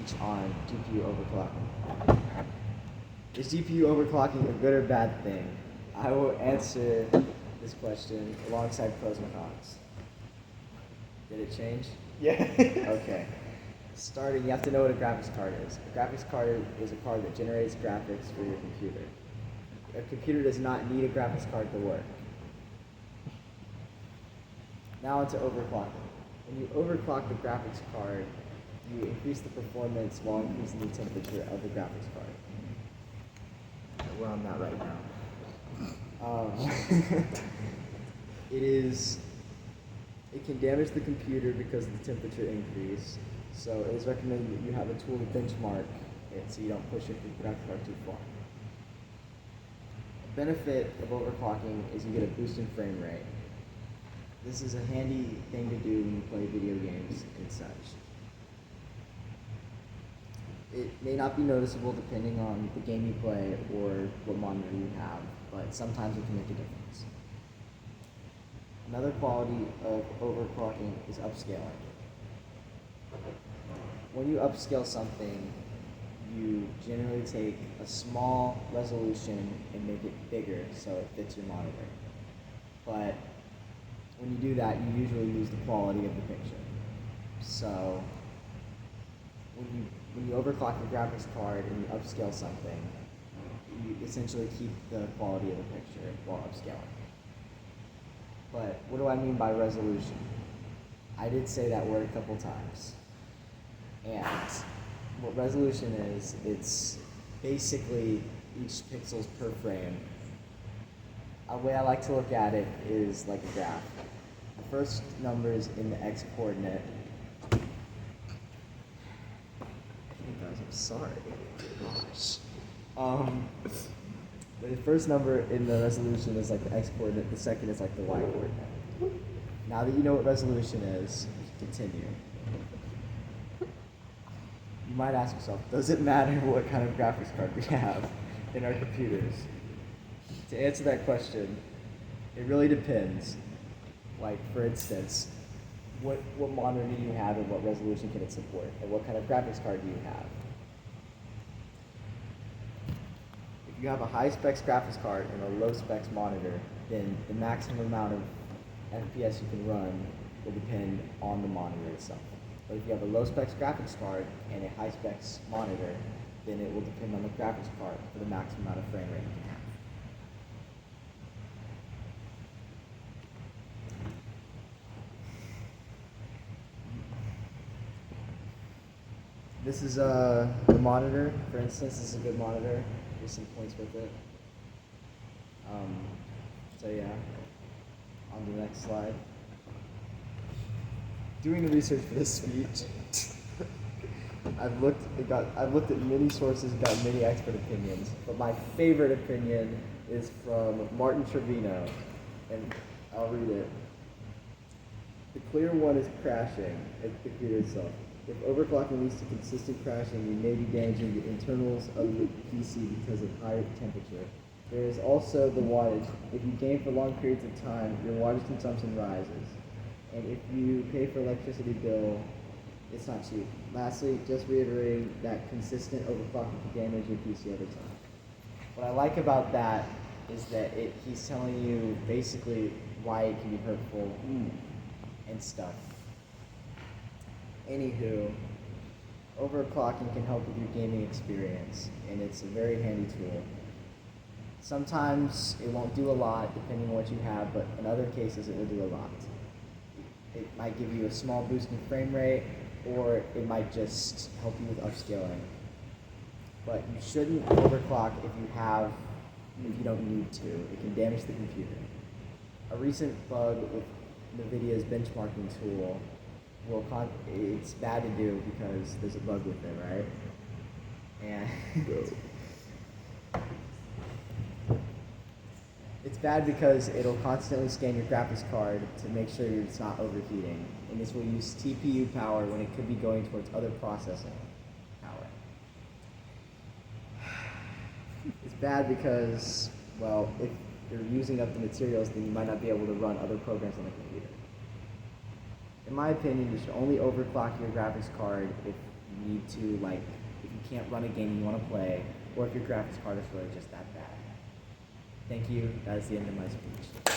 speech on GPU overclocking. Is GPU overclocking a good or bad thing? I will answer this question alongside pros and cons. Did it change? Yeah. Okay. Starting, you have to know what a graphics card is. A graphics card is a card that generates graphics for your computer. A computer does not need a graphics card to work. Now into overclocking. When you overclock the graphics card, you increase the performance while increasing the temperature of the graphics card. Where I'm at right now. It can damage the computer because of the temperature increase. So it is recommended that you have a tool to benchmark it so you don't push your graphics card too far. The benefit of overclocking is you get a boost in frame rate. This is a handy thing to do when you play video games and such. It may not be noticeable depending on the game you play or what monitor you have, but sometimes it can make a difference. Another quality of overclocking is upscaling. When you upscale something, you generally take a small resolution and make it bigger so it fits your monitor. But when you do that, you usually lose the quality of the picture. So when you overclock your graphics card and you upscale something, you essentially keep the quality of the picture while upscaling. But what do I mean by resolution? I did say that word a couple times. And what resolution is, it's basically each pixels per frame. A way I like to look at it is like a graph. The first number is in the x-coordinate. Hey guys, I'm sorry. Gosh. The first number in the resolution is like the x-coordinate, the second is like the y-coordinate. Now that you know what resolution is, continue. You might ask yourself, does it matter what kind of graphics card we have in our computers? To answer that question, it really depends. Like, for instance, what monitor do you have and what resolution can it support? And what kind of graphics card do you have? If you have a high specs graphics card and a low specs monitor, then the maximum amount of FPS you can run will depend on the monitor itself. But if you have a low specs graphics card and a high specs monitor, then it will depend on the graphics card for the maximum amount of frame rate you can have. This is the monitor, for instance. This is a good monitor. There's some points with it. So yeah, on to the next slide. Doing the research for this speech, I've looked at many sources, got many expert opinions, but my favorite opinion is from Martin Trevino, and I'll read it. The clear one is crashing at the computer itself. If overclocking leads to consistent crashing, you may be damaging the internals of the PC because of higher temperature. There is also the wattage. If you game for long periods of time, your wattage consumption rises. And if you pay for electricity bill, it's not cheap. Lastly, just reiterating that consistent overclocking can damage your PC over time. What I like about that is that he's telling you basically why it can be hurtful and stuff. Anywho, overclocking can help with your gaming experience, and it's a very handy tool. Sometimes it won't do a lot depending on what you have, but in other cases it will do a lot. It might give you a small boost in frame rate, or it might just help you with upscaling. But you shouldn't overclock if you don't need to. It can damage the computer. A recent bug with NVIDIA's benchmarking tool, it's bad to do because there's a bug with it, right? And it's bad because it'll constantly scan your graphics card to make sure it's not overheating. And this will use TPU power when it could be going towards other processing power. It's bad because, well, if you're using up the materials, then you might not be able to run other programs on the computer. In my opinion, you should only overclock your graphics card if you need to, like, if you can't run a game you want to play, or if your graphics card is really just that bad. Thank you. That is the end of my speech.